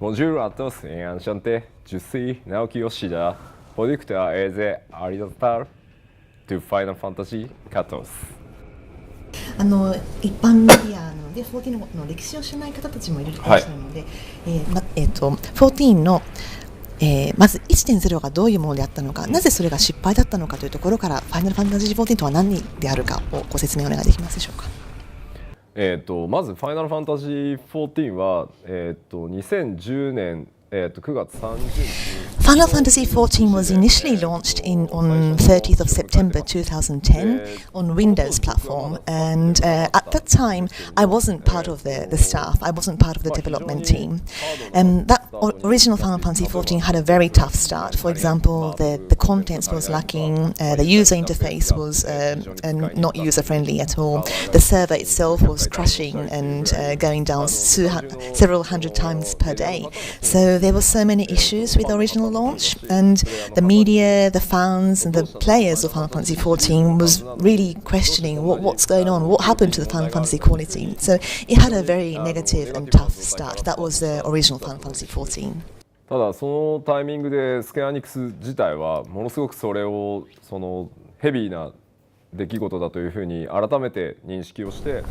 Bonjour à tous et enchanté. Je suis Naoki Yoshida, producteur et réalisateur de Final Fantasy XIV. 一般メディアなので14の歴史を知らない方たちもいるかもしれないので、14の、まず 1.0 がどういうものであったのか、なぜそれが失敗だったのかというところから、ファイナルファンタジー14とは何であるかをご説明お願いできますでしょうか。まずファイナルファンタジー14は、2010年9月30日 Final Fantasy XIV was initially launched on 30th of September 2010 on Windows platform, and at that time I wasn't part of the staff, I wasn't part of the development team. That original Final Fantasy XIV had a very tough start. For example, the contents was lacking, the user interface was not user-friendly at all, the server itself was crashing and going down several hundred times per day. So there were so many issues with the original launch, and the media, the fans, and the players of Final Fantasy XIV was really questioning what's going on, what happened to the Final Fantasy quality. So it had a very negative and tough start. That was the original Final Fantasy XIV. ただそのタイミングでスクエアエニックス自体はものすごくそれをヘビーな出来事だというふうに改めて認識をして。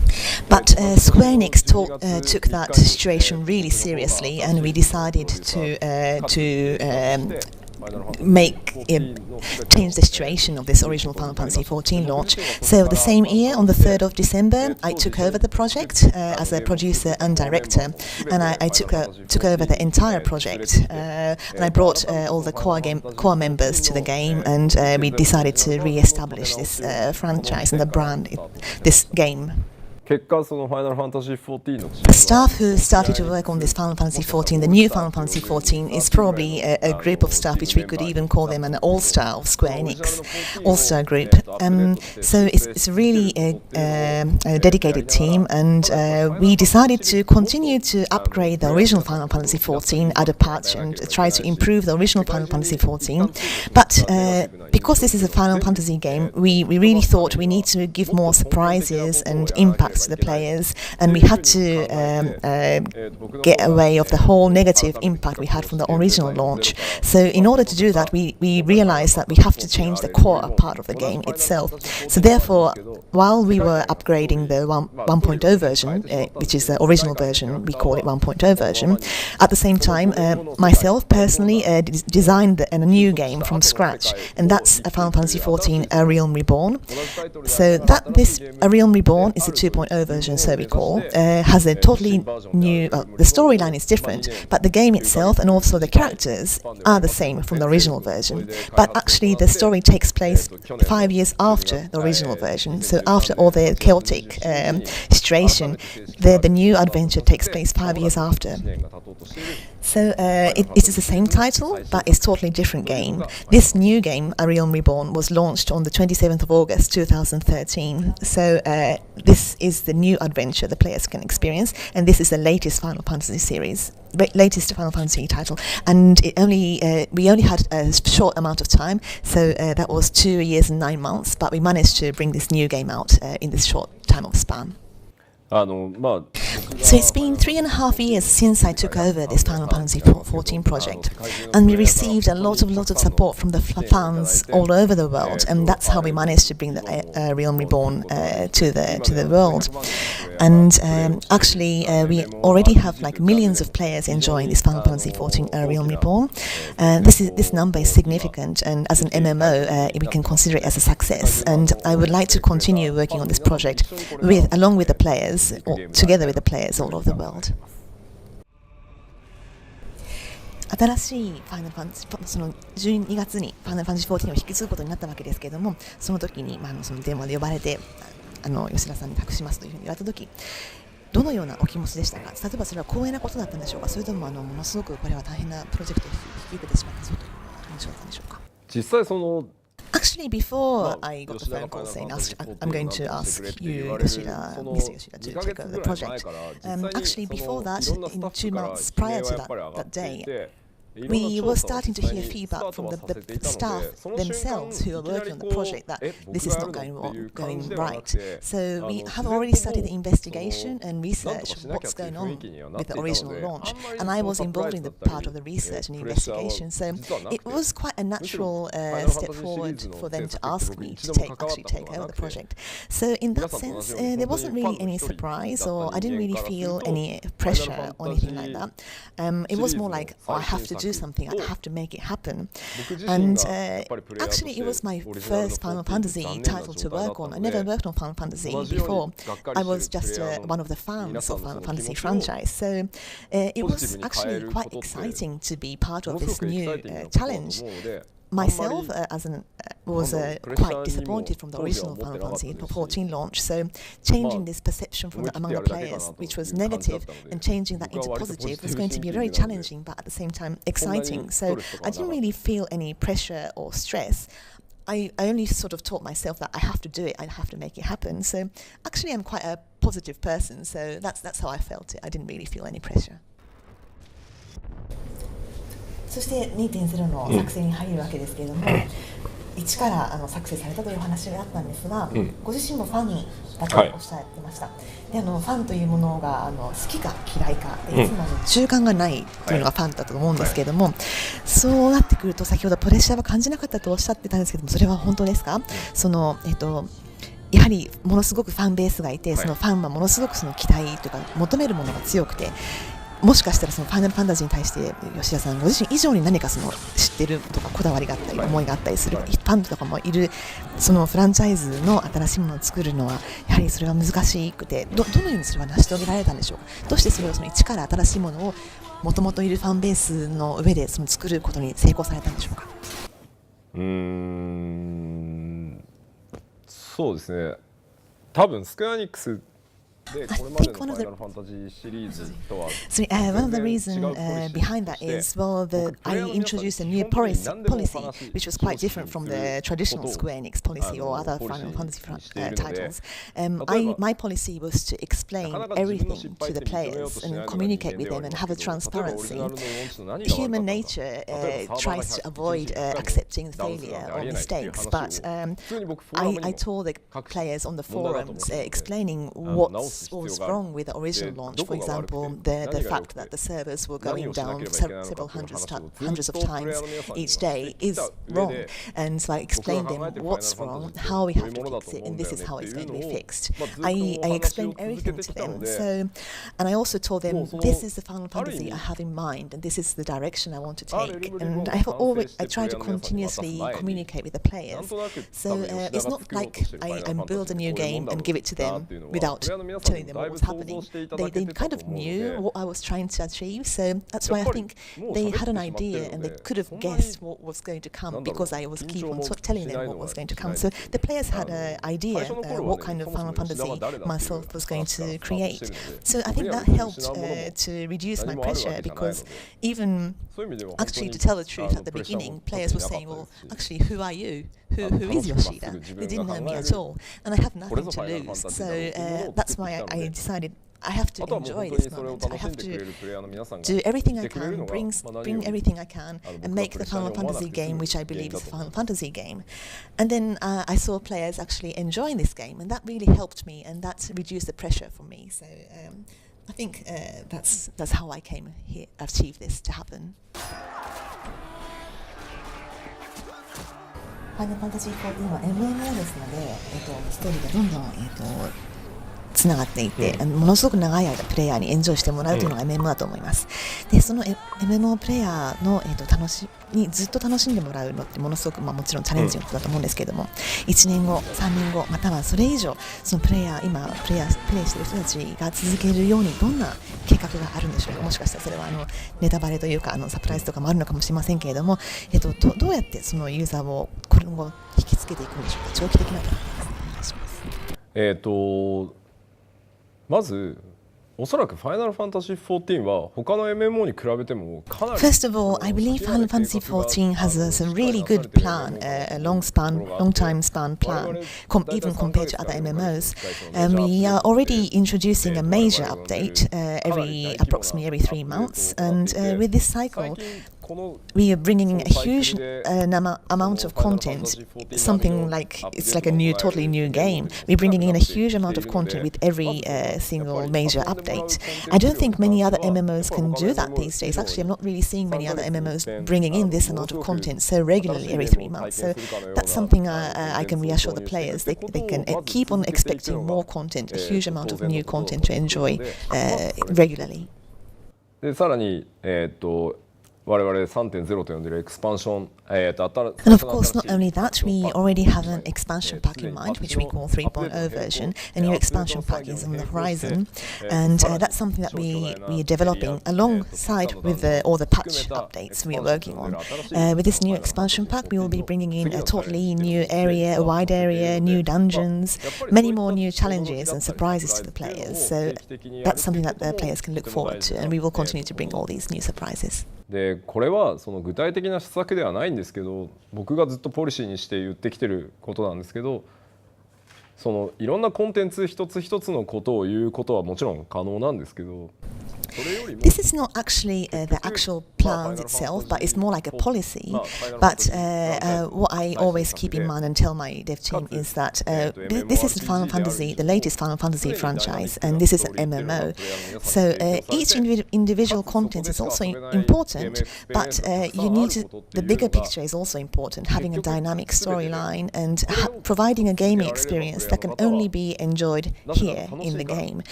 But Square Enix took that situation really seriously, and we decided to change the situation of this original Final Fantasy XIV launch. So the same year, on the 3rd of December, I took over the project as a producer and director, and I took over the entire project, and I brought all the core members to the game, and we decided to re-establish this franchise and the brand, this game. 結果そのファイナルファンタジー14の The staff who started to work on this Final Fantasy XIV, the new Final Fantasy XIV, is probably a group of staff which we could even call them an all-star of Square Enix, all-star group. So it's really a dedicated team, and we decided to continue to upgrade the original Final Fantasy XIV, add a patch, and try to improve the original Final Fantasy XIV. But because this is a Final Fantasy game, we really thought we need to give more surprises and impacts to the players, and we had to get away of the whole negative impact we had from the original launch. So in order to do that, we realized that we have to change the core part of the game itself. So therefore, while we were upgrading the 1.0 version, which is the original version, we call it 1.0 version, at the same time, myself personally designed a new game from scratch, and that's a Final Fantasy XIV Realm Reborn. So this Realm Reborn is a 2.0 version, so we call, has a totally new, the storyline is different, but the game itself and also the characters are the same from the original version. But actually the story takes place 5 years after the original version, so after all the chaotic situation, the new adventure takes place 5 years after. So it is the same title, but it's a totally different game. This new game, A Realm Reborn, was launched on the 27th of August 2013. So this is the new adventure the players can experience, and this is the latest Final Fantasy series, latest Final Fantasy title. And we only had a short amount of time, so that was 2 years and 9 months, but we managed to bring this new game out in this short time of span. So it's been 3.5 years since I took over this Final Fantasy XIV project, and we received a lot of support from the fans all over the world, and that's how we managed to bring the Realm Reborn to the world. And actually we already have like millions of players enjoying this Final Fantasy XIV Realm Reborn. This number is significant, and as an MMO we can consider it as a success, and I would like to continue working on this project along with the players, or together with the players all over the world. 新しいファイナルファンタジー、その12月にファイナルファンタジー14を引き継ぐことになったわけですけれども、その時に、その電話で呼ばれて吉田さんに託しますというふうに言われた時、どのようなお気持ちでしたか。例えばそれは光栄なことだったんでしょうか、それともものすごくこれは大変なプロジェクトを引き受けてしまったぞという印象だったんでしょうか。実際その Actually, before I got the phone call saying I'm going to ask you, Yoshida, Mr. Yoshida, to take over the project, actually before that, in 2 months prior to that day, we were starting to hear feedback from the staff themselves who are working on the project that this is not going right. So we have already started the investigation and research of what's going on with the original launch, and I was involved in the part of the research and investigation. So it was quite a natural step forward for them to ask me to actually take over the project. So in that sense, there wasn't really any surprise, or I didn't really feel any pressure or anything like that. It was more like, oh, I have to do something, I have to make it happen. And actually it was my first Final Fantasy title to work on. I never worked on Final Fantasy before. I was just one of the fans of Final Fantasy franchise. So it was actually quite exciting to be part of this new challenge. Myself, was quite disappointed from the original Final Fantasy XIV launch, so changing this perception from among the players, which was negative, and changing that into positive was going to be very challenging, but at the same time exciting. So I didn't really feel any pressure or stress. I only sort of taught myself that I have to do it, I have to make it happen. So actually I'm quite a positive person, so that's how I felt it. I didn't really feel any pressure. そして 2.0 の作成に入るわけですけれども、一から作成されたというお話があったんですが、ご自身もファンだとおっしゃってました。でファンというものが好きか嫌いかでいつも中間がないというのがファンだと思うんですけれども、そうなってくると先ほどプレッシャーは感じなかったとおっしゃってたんですけども、それは本当ですか？やはりものすごくファンベースがいて、そのファンはものすごくその期待というか求めるものが強くて、もしかしたらそのファイナルファンタジーに対して吉田さんご自身以上に何かその知ってるとかこだわりがあったり思いがあったりするファンとかもいる、そのフランチャイズの新しいものを作るのはやはりそれは難しくて、どのようにそれは成し遂げられたんでしょうか？どうしてそれをその一から新しいものをもともといるファンベースの上でその作ることに成功されたんでしょうか？そうですね。多分スクエアニックスでこれまでのファイナルファンタジーシリーズとは one of the reasons behind that is, well, I introduced a new policy which was quite different from the traditional Square Enix policy or other Final Fantasy titles. My policy was to explain everything to the players and communicate with them and have a transparency. Human nature tries to avoid accepting failure or mistakes, but I told the players on the forums explaining what was wrong with the original launch. For example, the fact that the servers were going down several hundreds of times each day is wrong. And so I explained them what's wrong, how we have to fix it, and this is how it's going to be fixed. I explained everything to them. So, and I also told them this is the Final Fantasy I have in mind, and this is the direction I want to take. And I try to continuously communicate with the players. So it's not like I build a new game and give it to them without telling them what was happening. They kind of knew what I was trying to achieve, so that's why I think they had an idea and they could have guessed what was going to come because I was keep on telling them what was going to come. So the players had an idea what kind of Final Fantasy myself was going to create. So I think that helped to reduce my pressure, because even actually, to tell the truth, at the beginning players were saying, well, actually, who are you? Who is Yoshida? They didn't know me at all, and I have nothing to lose. So that's why I decided I have to enjoy this moment. I have to do everything I can, bring everything I can, and make the Final Fantasy game, which I believe is a Final Fantasy game. And then I saw players actually enjoying this game, and that really helped me, and that reduced the pressure for me. So I think that's how I came here, achieved this to happen. Final Fantasy XIV は MMO ですので、ストーリーがどんどん、つながっていて、ものすごく長い間プレイヤーにエンジョイしてもらうというのが MMO だと思います。でその MMO プレイヤーの、ずっと楽しんでもらうのってものすごく、もちろんチャレンジのことだと思うんですけれども、1年後3年後またはそれ以上その今プレイしている人たちが続けるようにどんな計画があるんでしょうか。もしかしたらそれはネタバレというかサプライズとかもあるのかもしれませんけれども、どうやってそのユーザーを今後引きつけていくんでしょうか。長期的なプランですね。お願いします。まずおそらくファイナルファンタジー14は他の MMO に比べてもかなり First of all, I believe Final Fantasy XIV has a really good plan, a long time span plan, even compared to other MMOs. We are already introducing a major update approximately every 3 months, and with this cycle, we are bringing in a huge amount of content, something like it's like a totally new game. We're bringing in a huge amount of content with every single major update. I don't think many other MMOs can do that these days. Actually, I'm not really seeing many other MMOs bringing in this amount of content so regularly every 3 months. So that's something I can reassure the players. They can keep on expecting more content, a huge amount of new content to enjoy regularly. でさらに、我々3.0と呼んでいるエクスパンション、And of course, not only that, we already have an expansion pack in mind, which we call 3.0 version. A new expansion pack is on the horizon, and that's something that we are developing alongside with all the patch updates we are working on. With this new expansion pack, we will be bringing in a totally new area, a wide area, new dungeons, many more new challenges and surprises to the players. So that's something that the players can look forward to, and we will continue to bring all these new surprises. でこれはその具体的な施策ではないんですけど、僕がずっとポリシーにして言ってきてることなんですけど、そのいろんなコンテンツ一つ一つのことを言うことはもちろん可能なんですけど、 This is not actually the actual plan itself, but it's more like a policy. But what I always keep in mind and tell my dev team is that this is Final Fantasy, the latest Final Fantasy franchise, and this is an MMO. So each individual content is also important, but you need the bigger picture is also important. Having a dynamic storyline and providing a gaming experience that can only be enjoyed here in the game.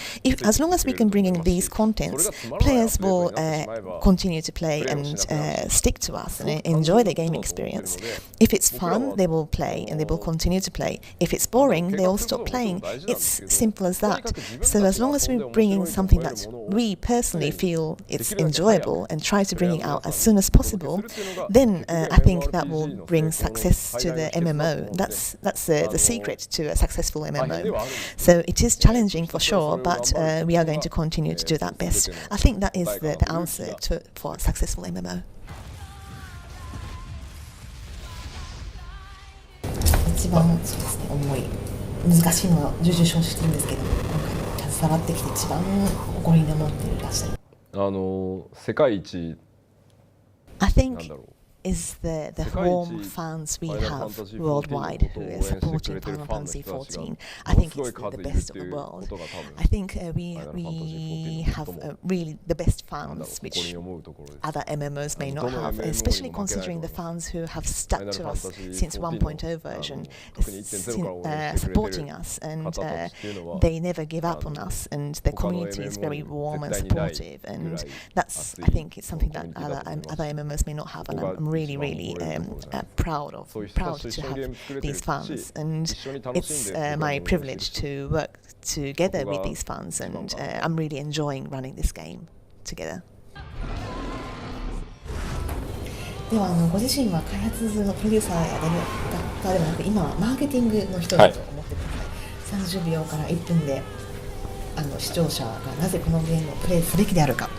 As long as we can bring in these contents, players will continue to play and stick to us and enjoy the game experience. If it's fun, they will play and they will continue to play. If it's boring, they will stop playing. It's simple as that. So as long as we bring in something that we personally feel it's enjoyable and try to bring it out as soon as possible, then I think that will bring success to the MMO. That's the secret to a successful MMO. So it is challenging for sure, but we are going to continue to do that best. I think that is the answer for a successful MMO. 一番そうですね、重い難しいのは重々承知してるんですけど、今回携わってきて一番誇りに思っていらっしゃる。世界一 I think is the warm fans we have worldwide who are supporting Final Fantasy XIV. I think it's the best of the world. I think we have really the best fans, which other MMOs may not have, especially considering the fans who have stuck to us since 1.0 version, supporting us, and they never give up on us, and the community is very warm and supportive, and that's, I think, it's something that other MMOs may not have, and I'm really proud to have these fans, and it's my privilege to work together with these fans, and I'm really enjoying running this game together. ではご自身は開発のプロデューサーやデベロッパーではなく、今はマーケティングの人だと思ってください。30秒から1分で視聴者がなぜこのゲームをプレイすべきであるか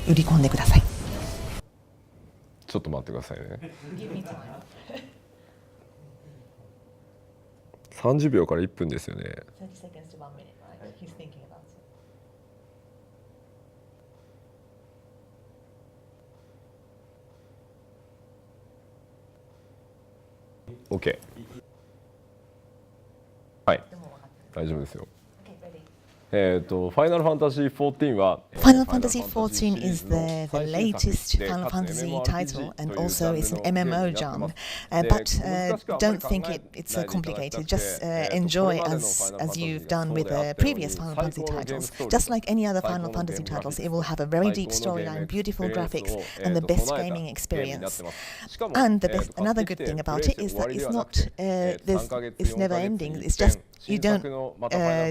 売り込んでください。ちょっと待ってくださいね。30秒から1分ですよね。OK。はい。大丈夫ですよ。Final Fantasy XIV は Final Fantasy XIV is the latest Final Fantasy title, and also it's an MMO genre. But don't think it's complicated. Just enjoy as you've done with the previous Final Fantasy titles. Just like any other Final Fantasy titles, it will have a very deep storyline, beautiful graphics, and the best gaming experience. And another good thing about it is that it's never ending. It's just you don't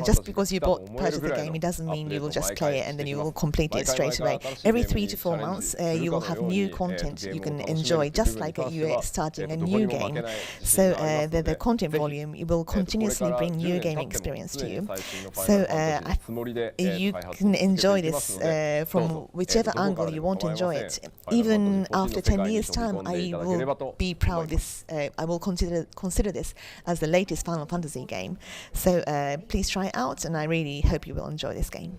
just because you purchased the game, it doesn't mean you will just play it and then you will complete it straight away. Every 3 to 4 months, you will have new content you can enjoy, just like you are starting a new game. So the content volume, it will continuously bring new gaming experience to you. So you can enjoy this from whichever angle you want to enjoy it. Even after 10 years' time, I will be proud of this. I will consider this as the latest Final Fantasy game. So please try it out, and I really hope you will enjoy this game.